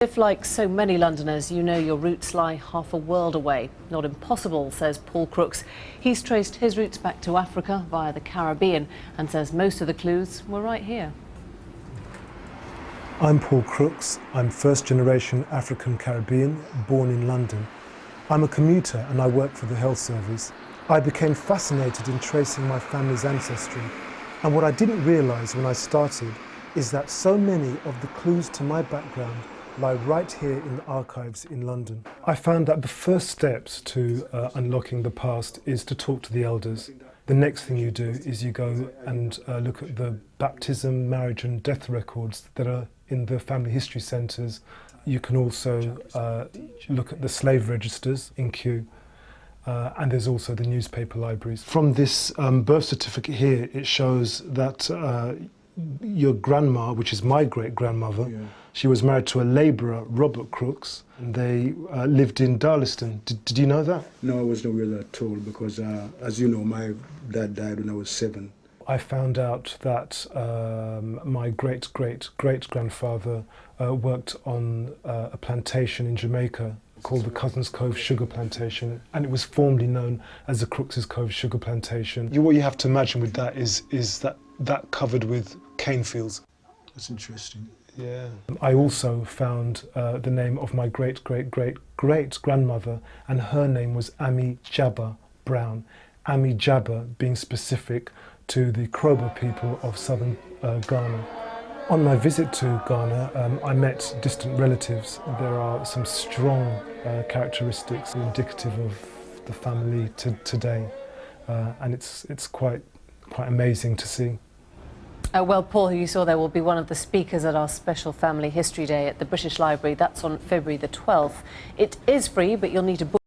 If, like so many Londoners, you know your roots lie half a world away. Not impossible, says Paul Crooks. He's traced his roots back to Africa via the Caribbean and says most of the clues were right here. I'm Paul Crooks. I'm first-generation African Caribbean, born in London. I'm a commuter and I work for the health service. I became fascinated in tracing my family's ancestry. And what I didn't realise when I started is that so many of the clues to my background lie right here in the archives in London. I found that the first steps to unlocking the past is to talk to the elders. The next thing you do is you go and look at the baptism, marriage and death records that are in the family history centres. You can also look at the slave registers in Kew. And there's also the newspaper libraries. From this birth certificate here, it shows that your grandma, which is my great-grandmother, she was married to a labourer, Robert Crooks, and they lived in Darlaston. Did you know that? No, I wasn't aware of that at all because, as you know, my dad died when I was 7. I found out that my great-great-great-grandfather worked on a plantation in Jamaica called the Cousins Cove Sugar Plantation, and it was formerly known as the Crooks' Cove Sugar Plantation. What you have to imagine with that is that covered with cane fields. That's interesting. Yeah. I also found the name of my great-great-great-grandmother, and her name was Ami Jabba Brown. Ami Jabba being specific to the Kroba people of southern Ghana. On my visit to Ghana, I met distant relatives. There are some strong characteristics indicative of the family today, and it's quite amazing to see. Well, Paul, who you saw there, will be one of the speakers at our special Family History Day at the British Library. That's on February the 12th. It is free, but you'll need to book.